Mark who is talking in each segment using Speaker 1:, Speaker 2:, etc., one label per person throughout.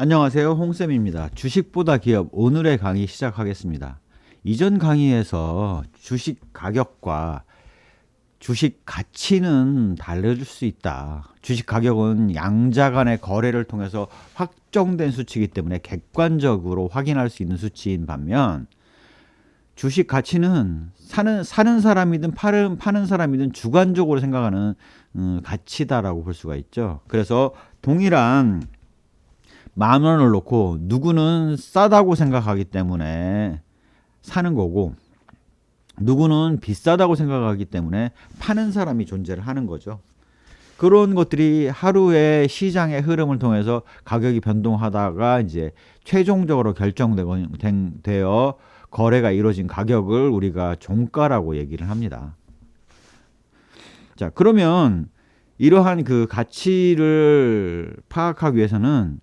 Speaker 1: 안녕하세요, 홍쌤입니다. 주식보다 기업 오늘의 강의 시작하겠습니다. 이전 강의에서 주식 가격과 주식 가치는 달라질 수 있다. 주식 가격은 양자 간의 거래를 통해서 확정된 수치이기 때문에 객관적으로 확인할 수 있는 수치인 반면 주식 가치는 사는 사람이든 파는 사람이든 주관적으로 생각하는 가치다라고 볼 수가 있죠. 그래서 동일한 10,000원을 놓고 누구는 싸다고 생각하기 때문에 사는 거고 누구는 비싸다고 생각하기 때문에 파는 사람이 존재를 하는 거죠. 그런 것들이 하루의 시장의 흐름을 통해서 가격이 변동하다가 이제 최종적으로 결정되어 거래가 이루어진 가격을 우리가 종가라고 얘기를 합니다. 자, 그러면 이러한 그 가치를 파악하기 위해서는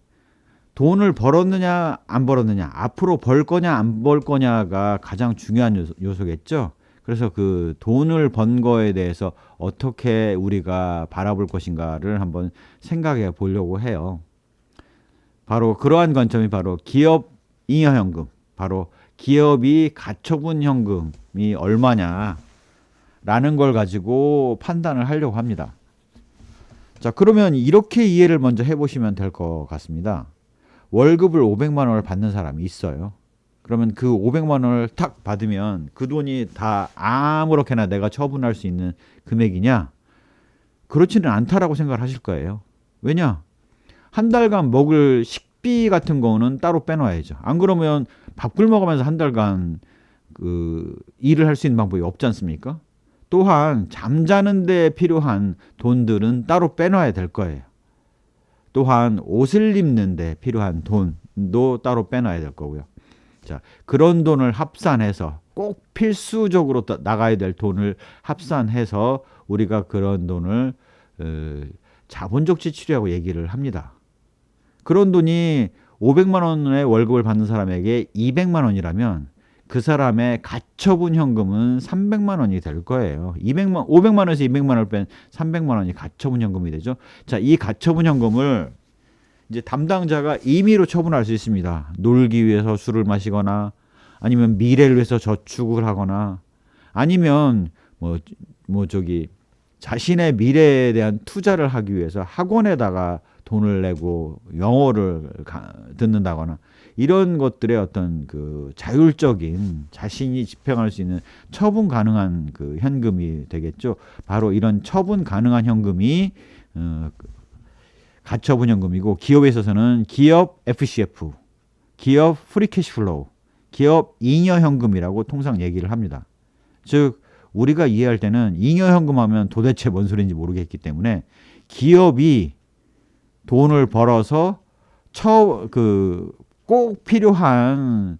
Speaker 1: 돈을 벌었느냐 안 벌었느냐, 앞으로 벌 거냐 안 벌 거냐가 가장 중요한 요소겠죠. 그래서 그 돈을 번 거에 대해서 어떻게 우리가 바라볼 것인가를 한번 생각해 보려고 해요. 바로 그러한 관점이 바로 기업 잉여현금, 바로 기업이 가처분 현금이 얼마냐라는 걸 가지고 판단을 하려고 합니다. 자, 그러면 이렇게 이해를 먼저 해보시면 될 것 같습니다. 월급을 500만 원을 받는 사람이 있어요. 그러면 그 500만 원을 탁 받으면 그 돈이 다 아무렇게나 내가 처분할 수 있는 금액이냐? 그렇지는 않다라고 생각을 하실 거예요. 왜냐? 한 달간 먹을 식비 같은 거는 따로 빼놔야죠. 안 그러면 밥 굶어가면서 한 달간 그 일을 할 수 있는 방법이 없지 않습니까? 또한 잠자는 데 필요한 돈들은 따로 빼놔야 될 거예요. 또한 옷을 입는 데 필요한 돈도 따로 빼놔야 될 거고요. 자, 그런 돈을 합산해서 꼭 필수적으로 나가야 될 돈을 합산해서 우리가 그런 돈을 자본적 지출이라고 얘기를 합니다. 그런 돈이 500만 원의 월급을 받는 사람에게 200만 원이라면 그 사람의 가처분 현금은 300만 원이 될 거예요. 500만 원에서 200만 원을 뺀 300만 원이 가처분 현금이 되죠. 자, 이 가처분 현금을 이제 담당자가 임의로 처분할 수 있습니다. 놀기 위해서 술을 마시거나 아니면 미래를 위해서 저축을 하거나 아니면 자신의 미래에 대한 투자를 하기 위해서 학원에다가 돈을 내고 영어를 듣는다거나 이런 것들의 어떤 그 자율적인 자신이 집행할 수 있는 처분 가능한 그 현금이 되겠죠. 바로 이런 처분 가능한 현금이 가처분 현금이고, 기업에 있어서는 기업 FCF, 기업 프리캐시플로우, 기업 잉여 현금이라고 통상 얘기를 합니다. 즉 우리가 이해할 때는 잉여 현금 하면 도대체 뭔 소리인지 모르겠기 때문에 기업이 돈을 벌어서 꼭 필요한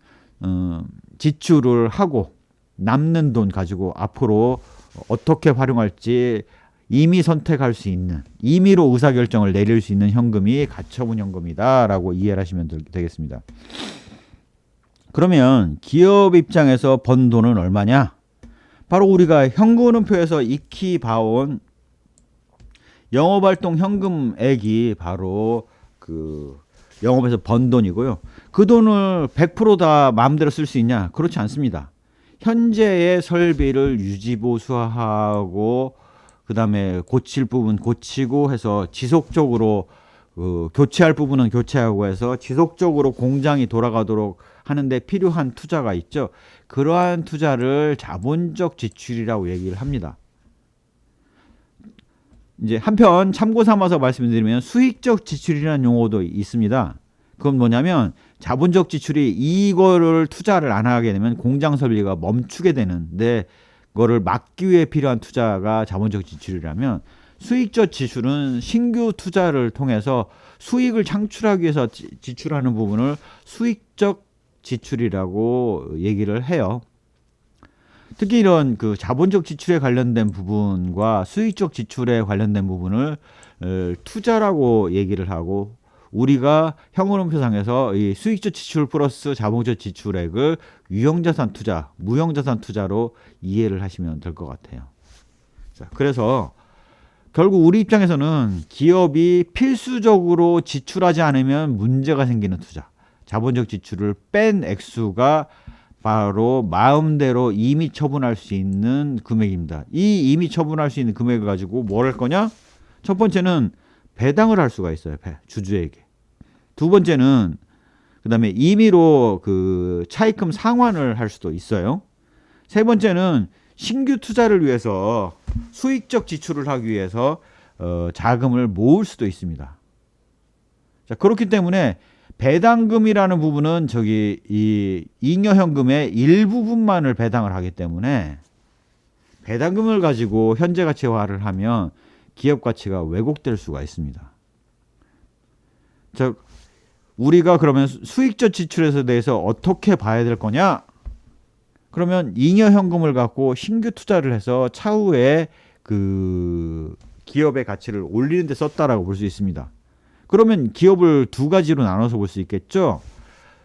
Speaker 1: 지출을 하고 남는 돈 가지고 앞으로 어떻게 활용할지 임의 선택할 수 있는, 임의로 의사결정을 내릴 수 있는 현금이 가처분 현금이다라고 이해를 하시면 되겠습니다. 그러면 기업 입장에서 번 돈은 얼마냐? 바로 우리가 현금흐름표에서 익히 봐온 영업활동 현금액이 바로 그 영업에서 번 돈이고요. 그 돈을 100% 마음대로 쓸 수 있냐? 그렇지 않습니다. 현재의 설비를 유지보수하고 그 다음에 고칠 부분 고치고 해서 지속적으로 교체할 부분은 교체하고 해서 지속적으로 공장이 돌아가도록 하는데 필요한 투자가 있죠. 그러한 투자를 자본적 지출이라고 얘기를 합니다. 이제 한편 참고 삼아서 말씀드리면 수익적 지출이라는 용어도 있습니다. 그건 뭐냐면 자본적 지출이 이거를 투자를 안 하게 되면 공장 설비가 멈추게 되는데 그거를 막기 위해 필요한 투자가 자본적 지출이라면, 수익적 지출은 신규 투자를 통해서 수익을 창출하기 위해서 지출하는 부분을 수익적 지출이라고 얘기를 해요. 특히 이런 그 자본적 지출에 관련된 부분과 수익적 지출에 관련된 부분을 투자라고 얘기를 하고, 우리가 현금흐름표상에서 이 수익적 지출 플러스 자본적 지출액을 유형자산 투자, 무형자산 투자로 이해를 하시면 될 것 같아요. 자, 그래서 결국 우리 입장에서는 기업이 필수적으로 지출하지 않으면 문제가 생기는 투자, 자본적 지출을 뺀 액수가 바로 마음대로 임의 처분할 수 있는 금액입니다. 이 임의 처분할 수 있는 금액을 가지고 뭘 할 거냐? 첫 번째는 배당을 할 수가 있어요. 주주에게. 두 번째는 그다음에 임의로 그 차입금 상환을 할 수도 있어요. 세 번째는 신규 투자를 위해서 수익적 지출을 하기 위해서 자금을 모을 수도 있습니다. 자, 그렇기 때문에 배당금이라는 부분은 저기 이 잉여현금의 일부분만을 배당을 하기 때문에 배당금을 가지고 현재 가치화를 하면 기업 가치가 왜곡될 수가 있습니다. 자, 우리가 그러면 수익적 지출에 대해서 어떻게 봐야 될 거냐? 그러면 잉여현금을 갖고 신규 투자를 해서 차후에 그 기업의 가치를 올리는 데 썼다라고 볼 수 있습니다. 그러면 기업을 두 가지로 나눠서 볼 수 있겠죠.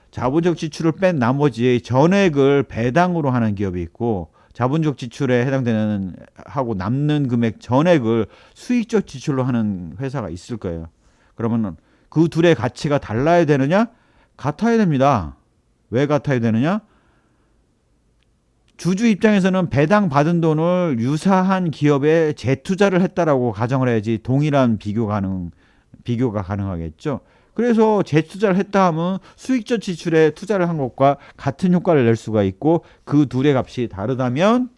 Speaker 1: 자본적 지출을 뺀 나머지 전액을 배당으로 하는 기업이 있고, 자본적 지출에 해당되는 하고 남는 금액 전액을 수익적 지출로 하는 회사가 있을 거예요. 그러면 그 둘의 가치가 달라야 되느냐? 같아야 됩니다. 왜 같아야 되느냐? 주주 입장에서는 배당 받은 돈을 유사한 기업에 재투자를 했다라고 가정을 해야지 동일한 비교가 가능하겠죠. 그래서 재투자를 했다 하면 수익적 지출에 투자를 한 것과 같은 효과를 낼 수가 있고, 그 둘의 값이 다르다면,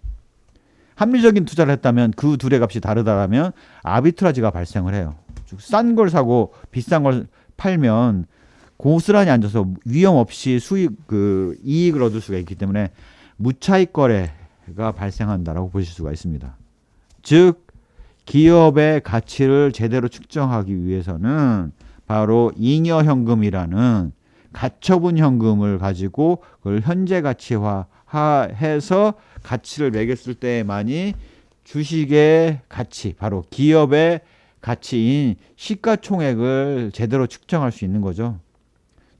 Speaker 1: 합리적인 투자를 했다면 그 둘의 값이 다르다면 아비트라지가 발생을 해요. 싼 걸 사고 비싼 걸 팔면 고스란히 앉아서 위험 없이 이익을 얻을 수가 있기 때문에 무차익 거래가 발생한다라고 보실 수가 있습니다. 즉 기업의 가치를 제대로 측정하기 위해서는 바로 잉여현금이라는 가처분 현금을 가지고 그걸 현재 가치화해서 가치를 매겼을 때만이 주식의 가치, 바로 기업의 가치인 시가총액을 제대로 측정할 수 있는 거죠.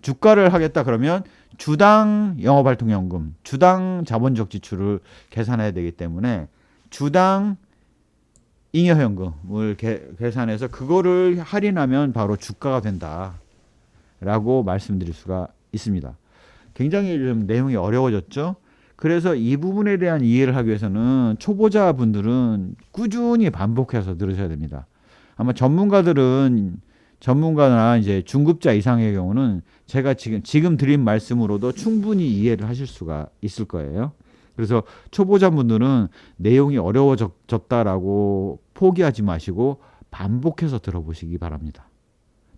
Speaker 1: 주가를 하겠다 그러면 주당 영업활동연금, 주당 자본적 지출을 계산해야 되기 때문에 주당 잉여현금을 계산해서 그거를 할인하면 바로 주가가 된다라고 말씀드릴 수가 있습니다. 굉장히 좀 내용이 어려워졌죠. 그래서 이 부분에 대한 이해를 하기 위해서는 초보자분들은 꾸준히 반복해서 들으셔야 됩니다. 아마 전문가나 이제 중급자 이상의 경우는 제가 지금 드린 말씀으로도 충분히 이해를 하실 수가 있을 거예요. 그래서 초보자분들은 내용이 어려워졌다라고 포기하지 마시고 반복해서 들어보시기 바랍니다.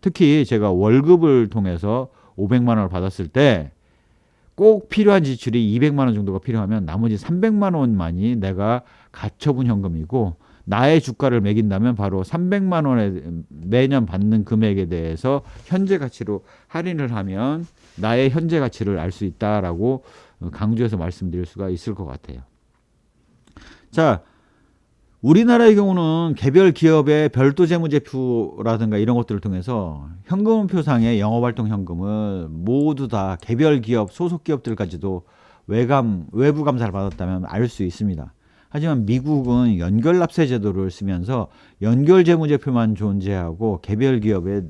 Speaker 1: 특히 제가 월급을 통해서 500만 원을 받았을 때 꼭 필요한 지출이 200만 원 정도가 필요하면 나머지 300만 원만이 내가 가처분 현금이고, 나의 주가를 매긴다면 바로 300만 원에 매년 받는 금액에 대해서 현재 가치로 할인을 하면 나의 현재 가치를 알 수 있다라고 강조해서 말씀드릴 수가 있을 것 같아요. 자, 우리나라의 경우는 개별 기업의 별도 재무제표라든가 이런 것들을 통해서 현금표상의 영업활동 현금을 모두 다 개별 기업, 소속 기업들까지도 외부 감사를 받았다면 알 수 있습니다. 하지만 미국은 연결납세 제도를 쓰면서 연결 재무제표만 존재하고 개별 기업에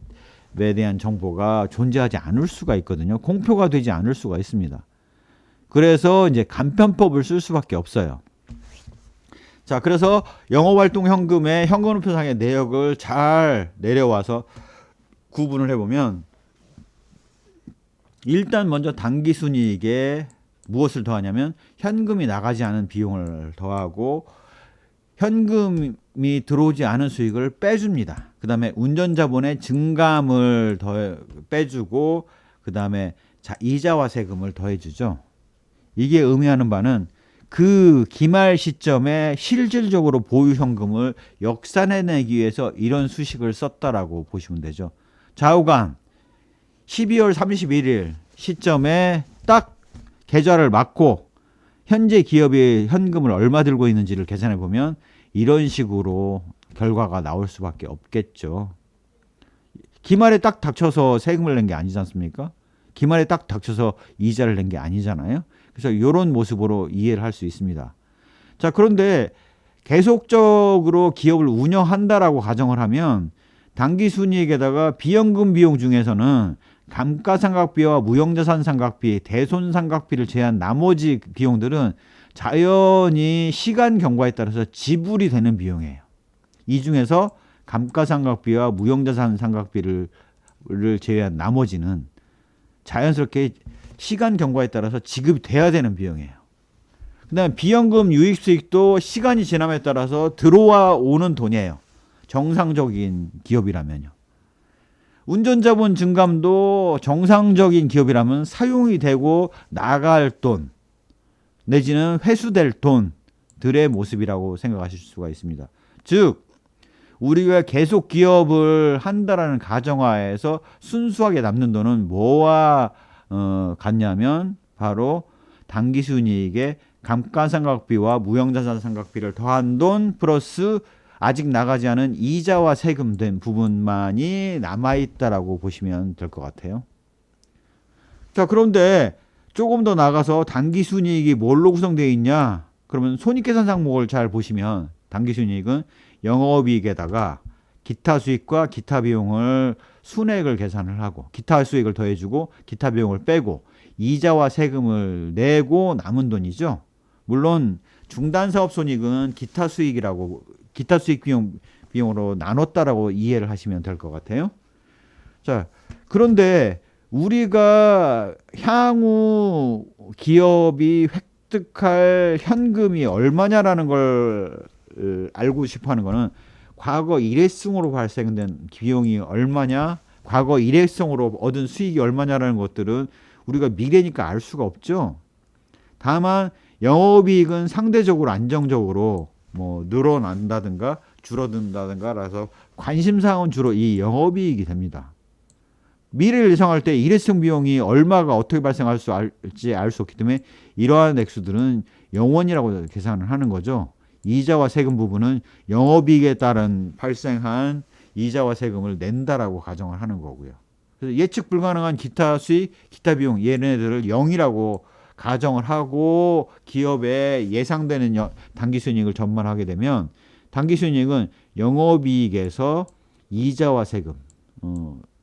Speaker 1: 대한 정보가 존재하지 않을 수가 있거든요. 공표가 되지 않을 수가 있습니다. 그래서 이제 간편법을 쓸 수밖에 없어요. 자, 그래서 영업활동 현금의 현금표상의 내역을 잘 내려와서 구분을 해보면, 일단 먼저 당기순이익에 무엇을 더하냐면 현금이 나가지 않은 비용을 더하고 현금이 들어오지 않은 수익을 빼줍니다. 그 다음에 운전자본의 증감을 빼주고, 그 다음에 이자와 세금을 더해주죠. 이게 의미하는 바는 그 기말 시점에 실질적으로 보유 현금을 역산해내기 위해서 이런 수식을 썼다라고 보시면 되죠. 좌우간 12월 31일 시점에 딱 계좌를 막고 현재 기업이 현금을 얼마 들고 있는지를 계산해 보면 이런 식으로 결과가 나올 수밖에 없겠죠. 기말에 딱 닥쳐서 세금을 낸 게 아니지 않습니까? 기말에 딱 닥쳐서 이자를 낸 게 아니잖아요. 그래서 이런 모습으로 이해를 할 수 있습니다. 자, 그런데 계속적으로 기업을 운영한다라고 가정을 하면 당기순이익에다가 비연금 비용 중에서는 감가상각비와 무형자산상각비, 대손상각비를 제외한 나머지 비용들은 자연히 시간 경과에 따라서 지불이 되는 비용이에요. 이 중에서 감가상각비와 무형자산상각비를 제외한 나머지는 자연스럽게 시간 경과에 따라서 지급이 돼야 되는 비용이에요. 그 다음에 비연금 유익수익도 시간이 지남에 따라서 들어와 오는 돈이에요. 정상적인 기업이라면요. 운전자본 증감도 정상적인 기업이라면 사용이 되고 나갈 돈 내지는 회수될 돈들의 모습이라고 생각하실 수가 있습니다. 즉 우리가 계속 기업을 한다라는 가정하에서 순수하게 남는 돈은 뭐와 같냐면 바로 당기순이익에 감가상각비와 무형자산상각비를 더한 돈 플러스 아직 나가지 않은 이자와 세금 된 부분만이 남아있다라고 보시면 될 것 같아요. 자, 그런데 조금 더 나가서 당기순이익이 뭘로 구성되어 있냐? 그러면 손익계산 항목을 잘 보시면 당기순이익은 영업이익에다가 기타 수익과 기타 비용을 순액을 계산을 하고 기타 수익을 더해주고 기타 비용을 빼고 이자와 세금을 내고 남은 돈이죠. 물론 중단사업손익은 기타 수익이라고 기타 수익 비용으로 나눴다라고 이해를 하시면 될 것 같아요. 자, 그런데 우리가 향후 기업이 획득할 현금이 얼마냐라는 걸 알고 싶어 하는 거는 과거 일회성으로 발생된 비용이 얼마냐, 과거 일회성으로 얻은 수익이 얼마냐라는 것들은 우리가 미래니까 알 수가 없죠. 다만 영업이익은 상대적으로 안정적으로 뭐 늘어난다든가 줄어든다든가라서 관심사항은 주로 이 영업이익이 됩니다. 미래를 예상할 때 일회성 비용이 얼마가 어떻게 발생할 수 알지 알 수 없기 때문에 이러한 액수들은 영원이라고 계산을 하는 거죠. 이자와 세금 부분은 영업이익에 따른 발생한 이자와 세금을 낸다라고 가정을 하는 거고요. 그래서 예측 불가능한 기타 수익, 기타 비용 얘네들을 0이라고 가정을 하고 기업의 예상되는 당기순이익을 전망하게 되면 당기순이익은 영업이익에서 이자와 세금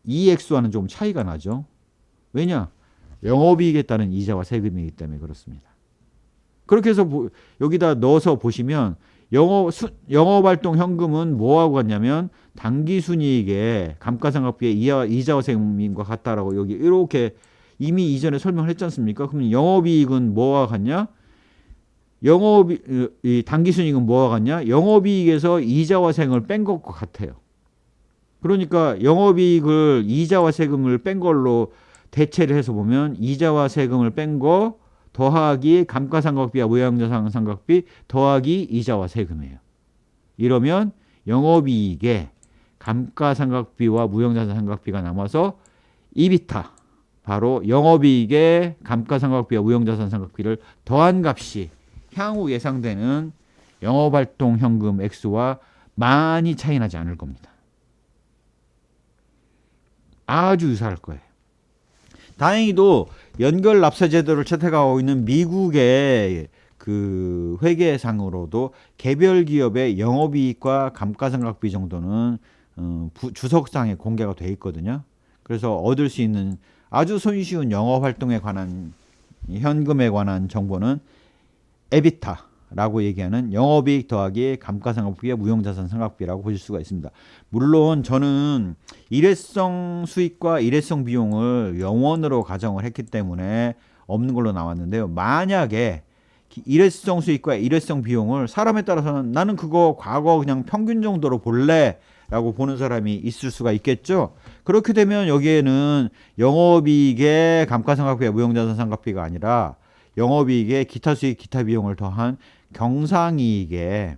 Speaker 1: 이 액수와는 좀 차이가 나죠. 왜냐? 영업이익에 따른 이자와 세금이기 때문에 그렇습니다. 그렇게 해서 여기다 넣어서 보시면 영업활동 현금은 뭐하고 같냐면 당기순이익에 감가상각비의 이자와 세금과 같다라고 여기 이렇게 이미 이전에 설명을 했지 않습니까? 그러면 영업이익은 뭐와 같냐? 이 당기순이익은 뭐와 같냐? 영업이익에서 이자와 세금을 뺀 것과 같아요. 그러니까 영업이익을 이자와 세금을 뺀 걸로 대체를 해서 보면 이자와 세금을 뺀 거 더하기 감가상각비와 무형자산상각비 더하기 이자와 세금이에요. 이러면 영업이익에 감가상각비와 무형자산상각비가 남아서 이비타 바로 영업이익에 감가상각비와 무형자산상각비를 더한 값이 향후 예상되는 영업활동 현금 액수와 많이 차이 나지 않을 겁니다. 아주 유사할 거예요. 다행히도 연결 납세 제도를 채택하고 있는 미국의 그 회계상으로도 개별 기업의 영업이익과 감가상각비 정도는 주석상에 공개가 돼 있거든요. 그래서 얻을 수 있는 아주 손쉬운 영업활동에 관한 현금에 관한 정보는 에비타라고 얘기하는 영업이익 더하기 감가상각비와 무형자산상각비라고 보실 수가 있습니다. 물론 저는 일회성 수익과 일회성 비용을 영원으로 가정을 했기 때문에 없는 걸로 나왔는데요. 만약에 일회성 수익과 일회성 비용을 사람에 따라서는 나는 그거 과거 그냥 평균 정도로 볼래 라고 보는 사람이 있을 수가 있겠죠. 그렇게 되면 여기에는 영업이익의 감가상각비와 무형자산상각비가 아니라 영업이익의 기타 수익 기타 비용을 더한 경상이익의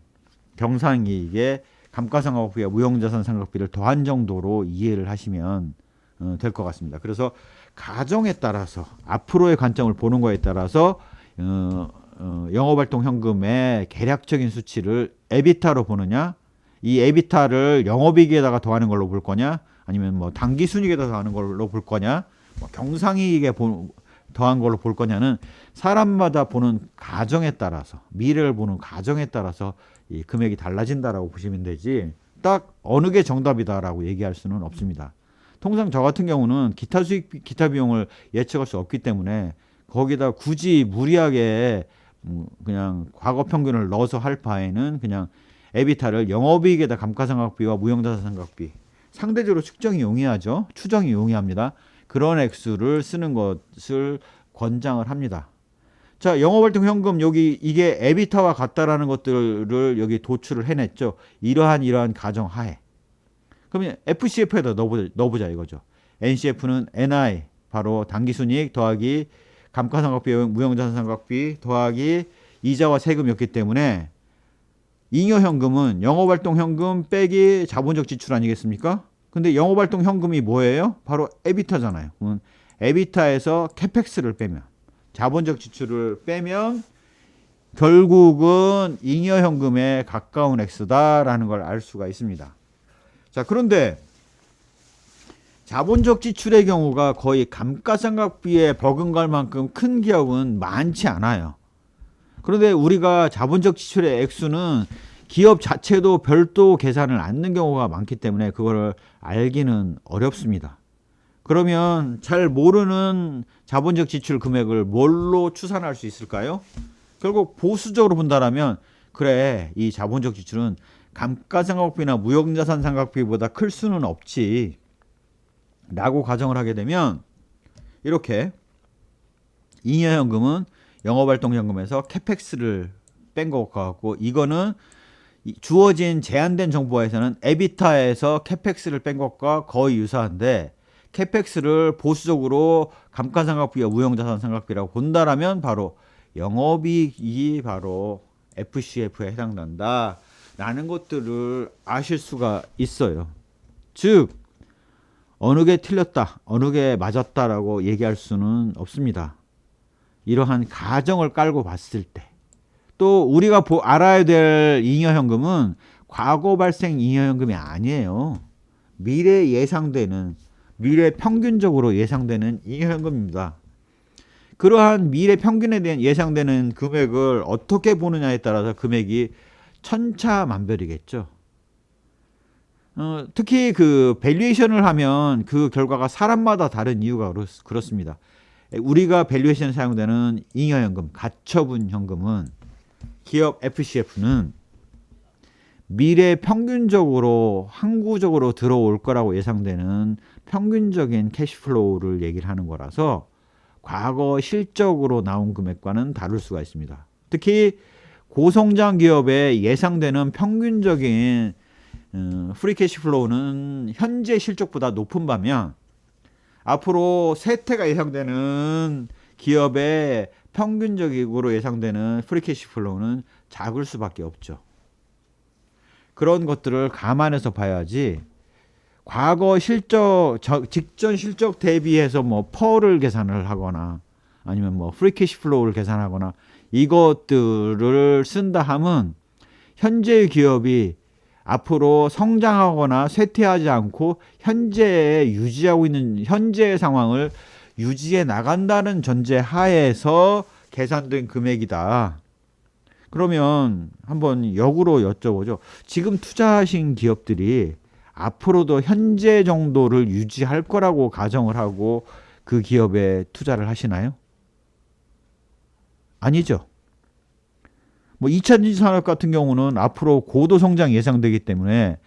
Speaker 1: 감가상각비와 무형자산상각비를 더한 정도로 이해를 하시면 될 것 같습니다. 그래서 가정에 따라서 앞으로의 관점을 보는 거에 따라서 영업활동 현금의 계략적인 수치를 에비타로 보느냐, 이 에비타를 영업이익에다가 더하는 걸로 볼 거냐, 아니면 뭐 당기순이익에다 더하는 걸로 볼 거냐, 뭐 경상이익에 더한 걸로 볼 거냐는 사람마다 보는 가정에 따라서, 미래를 보는 가정에 따라서 이 금액이 달라진다라고 보시면 되지 딱 어느 게 정답이다라고 얘기할 수는 없습니다. 통상 저 같은 경우는 기타 수익, 기타 비용을 예측할 수 없기 때문에 거기다 굳이 무리하게 그냥 과거 평균을 넣어서 할 바에는 그냥 에비타를 영업이익에다 감가상각비와 무형자산상각비 상대적으로 측정이 용이하죠. 추정이 용이합니다. 그런 액수를 쓰는 것을 권장을 합니다. 자, 영업활동 현금 여기 이게 에비타와 같다라는 것들을 여기 도출을 해냈죠. 이러한 가정 하에. 그러면 FCF에다 넣어보자 이거죠. NCF는 NI 바로 당기순이익 더하기 감가상각비 무형자산상각비 더하기 이자와 세금이었기 때문에 잉여현금은 영업활동 현금 빼기 자본적 지출 아니겠습니까? 근데 영업활동 현금이 뭐예요? 바로 에비타잖아요. 에비타에서 캐펙스를 빼면 자본적 지출을 빼면 결국은 잉여현금에 가까운 액수다라는 걸 알 수가 있습니다. 자, 그런데 자본적 지출의 경우가 거의 감가상각비에 버금갈 만큼 큰 기업은 많지 않아요. 그런데 우리가 자본적 지출의 액수는 기업 자체도 별도 계산을 않는 경우가 많기 때문에 그거를 알기는 어렵습니다. 그러면 잘 모르는 자본적 지출 금액을 뭘로 추산할 수 있을까요? 결국 보수적으로 본다라면 그래, 이 자본적 지출은 감가상각비나 무형자산상각비보다 클 수는 없지 라고 가정을 하게 되면 이렇게 잉여현금은 영업활동현금에서 캐펙스를 뺀 것 같고 이거는 주어진 제한된 정보에서는 에비타에서 캐펙스를 뺀 것과 거의 유사한데 캐펙스를 보수적으로 감가상각비와 무형자산상각비라고 본다라면 바로 영업이익이 바로 FCF에 해당된다 라는 것들을 아실 수가 있어요. 즉 어느 게 틀렸다 어느 게 맞았다라고 얘기할 수는 없습니다. 이러한 가정을 깔고 봤을 때 또 우리가 알아야 될 잉여현금은 과거 발생 잉여현금이 아니에요. 미래 예상되는 미래 평균적으로 예상되는 잉여현금입니다. 그러한 미래 평균에 대한 예상되는 금액을 어떻게 보느냐에 따라서 금액이 천차만별이겠죠. 특히 그 밸류에이션을 하면 그 결과가 사람마다 다른 이유가 그렇습니다. 우리가 밸류에이션에 사용되는 잉여현금, 가처분 현금은 기업 FCF는 미래 평균적으로 항구적으로 들어올 거라고 예상되는 평균적인 캐시플로우를 얘기를 하는 거라서 과거 실적으로 나온 금액과는 다를 수가 있습니다. 특히 고성장 기업의 예상되는 평균적인 프리 캐시플로우는 현재 실적보다 높은 반면 앞으로 쇠퇴가 예상되는 기업의 평균적으로 예상되는 프리 캐시플로우는 작을 수밖에 없죠. 그런 것들을 감안해서 봐야지 과거 실적 직전 실적 대비해서 뭐 퍼를 계산을 하거나 아니면 뭐 프리 캐시플로우를 계산하거나 이것들을 쓴다 함은 현재의 기업이 앞으로 성장하거나 쇠퇴하지 않고 현재 유지하고 있는 현재의 상황을 유지해 나간다는 전제 하에서 계산된 금액이다. 그러면 한번 역으로 여쭤보죠. 지금 투자하신 기업들이 앞으로도 현재 정도를 유지할 거라고 가정을 하고 그 기업에 투자를 하시나요? 아니죠. 뭐 2차 산업 같은 경우는 앞으로 고도 성장 예상되기 때문에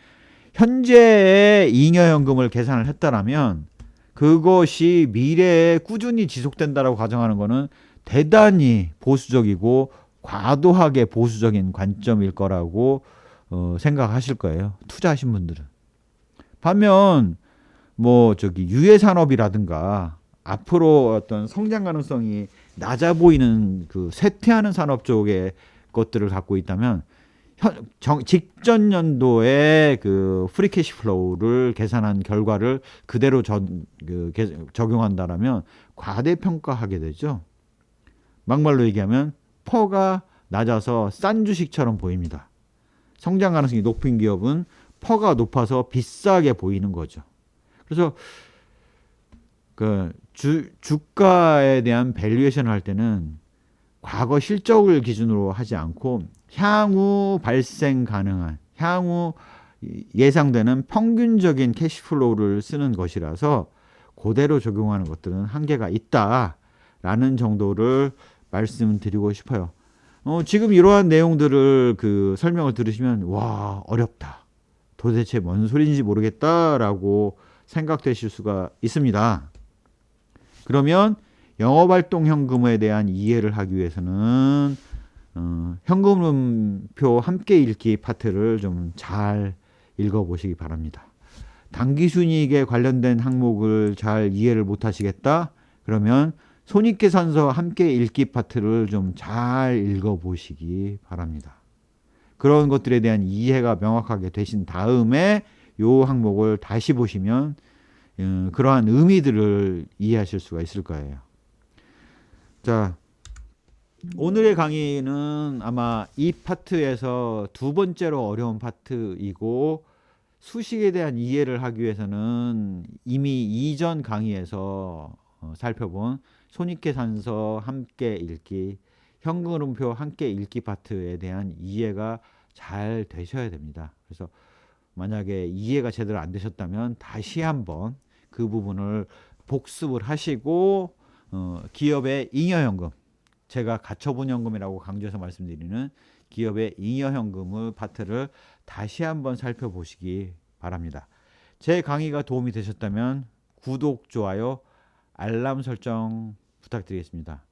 Speaker 1: 현재의 잉여현금을 계산을 했다라면 그것이 미래에 꾸준히 지속된다라고 가정하는 것은 대단히 보수적이고 과도하게 보수적인 관점일 거라고 생각하실 거예요. 투자하신 분들은. 반면 뭐 저기 유해 산업이라든가 앞으로 어떤 성장 가능성이 낮아 보이는 그 쇠퇴하는 산업 쪽의 것들을 갖고 있다면 직전 연도의 그 프리 캐시 플로우를 계산한 결과를 그대로 적용한다라면 과대평가하게 되죠. 막말로 얘기하면 퍼가 낮아서 싼 주식처럼 보입니다. 성장 가능성이 높은 기업은 퍼가 높아서 비싸게 보이는 거죠. 그래서 그 주가에 대한 밸류에이션을 할 때는 과거 실적을 기준으로 하지 않고 향후 발생 가능한, 향후 예상되는 평균적인 캐시플로우를 쓰는 것이라서 그대로 적용하는 것들은 한계가 있다라는 정도를 말씀드리고 싶어요. 지금 이러한 내용들을 그 설명을 들으시면 와, 어렵다, 도대체 뭔 소리인지 모르겠다라고 생각되실 수가 있습니다. 그러면 영업활동 현금에 대한 이해를 하기 위해서는 현금음표 함께 읽기 파트를 좀 잘 읽어보시기 바랍니다. 당기순이익에 관련된 항목을 잘 이해를 못하시겠다? 그러면 손익계산서 함께 읽기 파트를 좀 잘 읽어보시기 바랍니다. 그런 것들에 대한 이해가 명확하게 되신 다음에 이 항목을 다시 보시면 그러한 의미들을 이해하실 수가 있을 거예요. 자, 오늘의 강의는 아마 이 파트에서 두 번째로 어려운 파트이고, 수식에 대한 이해를 하기 위해서는 이미 이전 강의에서 살펴본 손익계산서 함께 읽기, 현금흐름표 함께 읽기 파트에 대한 이해가 잘 되셔야 됩니다. 그래서 만약에 이해가 제대로 안 되셨다면 다시 한번 그 부분을 복습을 하시고 기업의 잉여현금, 제가 가처분 현금이라고 강조해서 말씀드리는 기업의 잉여현금의 파트를 다시 한번 살펴보시기 바랍니다. 제 강의가 도움이 되셨다면 구독, 좋아요, 알람 설정 부탁드리겠습니다.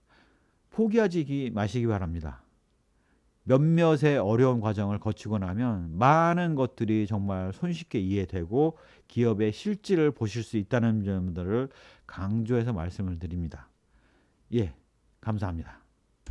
Speaker 1: 포기하지 마시기 바랍니다. 몇몇의 어려운 과정을 거치고 나면 많은 것들이 정말 손쉽게 이해되고 기업의 실질을 보실 수 있다는 점들을 강조해서 말씀을 드립니다. 예, 감사합니다.